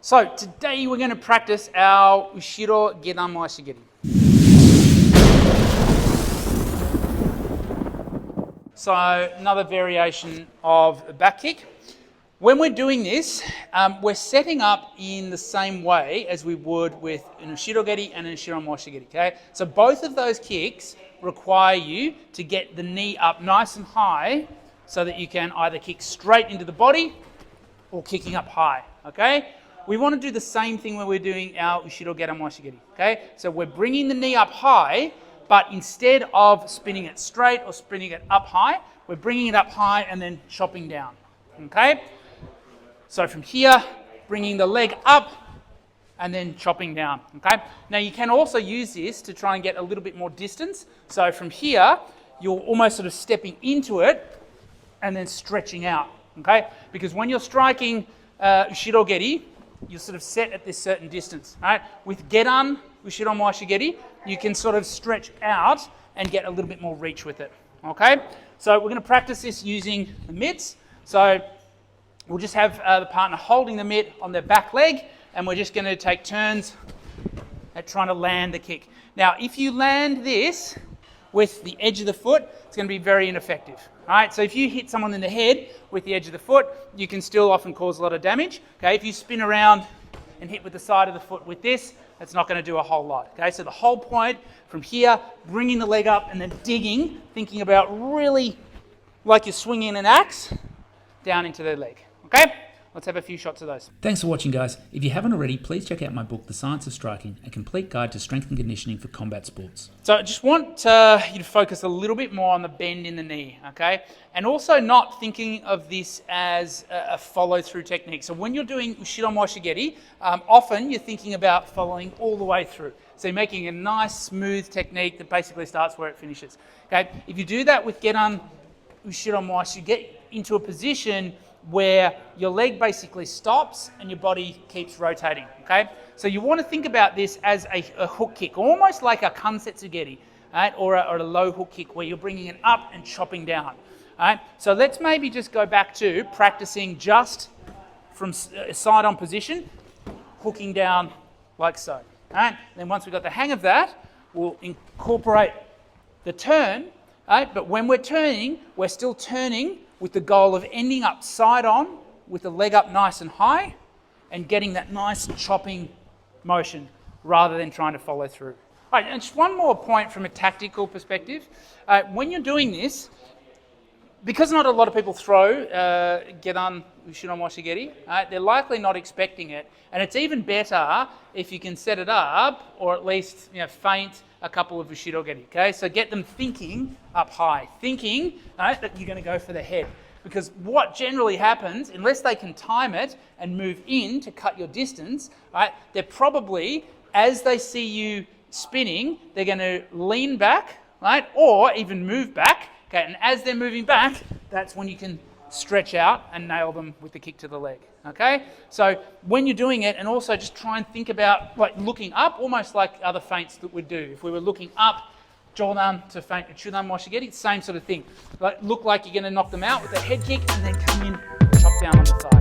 So today we're going to practice our Ushiro Gedan Moashigiri. So another variation of a back kick. When we're doing this, we're setting up in the same way as we would with an Ushiro Geri and an Ushiro Moashigiri, okay? So both of those kicks require you to get the knee up nice and high so that you can either kick straight into the body or kicking up high, okay? We want to do the same thing when we're doing our Ushiro Gedan Moashigiri, okay? So we're bringing the knee up high, but instead of spinning it straight or spinning it up high, we're bringing it up high and then chopping down, okay? So from here, bringing the leg up and then chopping down, okay? Now you can also use this to try and get a little bit more distance. So from here, you're almost sort of stepping into it and then stretching out, okay? Because when you're striking Ushiro Geri, you're sort of set at this certain distance, right? With Gedan, Ushiro Moashigiri, you can sort of stretch out and get a little bit more reach with it, okay? So we're going to practice this using the mitts. So we'll just have the partner holding the mitt on their back leg, and we're just going to take turns at trying to land the kick. Now, if you land this with the edge of the foot, it's going to be very ineffective. All right, so if you hit someone in the head with the edge of the foot, you can still often cause a lot of damage. Okay, if you spin around and hit with the side of the foot with this, it's not going to do a whole lot. Okay, so the whole point from here, bringing the leg up and then digging, thinking about really like you're swinging an axe down into the leg. Okay, let's have a few shots of those. Thanks for watching, guys. If you haven't already, please check out my book, The Science of Striking, a complete guide to strength and conditioning for combat sports. So I just want you to focus a little bit more on the bend in the knee, okay? And also not thinking of this as a follow-through technique. So when you're doing Ushiro Moashigiri, often you're thinking about following all the way through. So you're making a nice, smooth technique that basically starts where it finishes. Okay? If you do that with Gedan Ushiro Moashigiri, you get into a position where your leg basically stops and your body keeps rotating, okay? So you want to think about this as a hook kick, almost like a kansetsugeri, right? Or a low hook kick where you're bringing it up and chopping down, right? So let's maybe just go back to practicing just from side-on position, hooking down like so, all right? Then once we've got the hang of that, we'll incorporate the turn, right? But when we're turning, we're still turning with the goal of ending up side on with the leg up nice and high and getting that nice chopping motion rather than trying to follow through. All right, and just one more point from a tactical perspective. When you're doing this, because not a lot of people throw Gedan Ushiro Moashigiri, they're likely not expecting it. And it's even better if you can set it up or at least feint a couple of Ushiro Geri, okay? So get them thinking up high, thinking that you're going to go for the head. Because what generally happens, unless they can time it and move in to cut your distance, right, they're probably, as they see you spinning, they're going to lean back, right, or even move back. Okay, and as they're moving back, that's when you can stretch out and nail them with the kick to the leg. Okay, so when you're doing it, and also just try and think about like looking up, almost like other feints that we'd do. If we were looking up, Jodan to feint Uchudan Moashigiri, same sort of thing. Like, look like you're going to knock them out with a head kick and then come in, chop down on the side.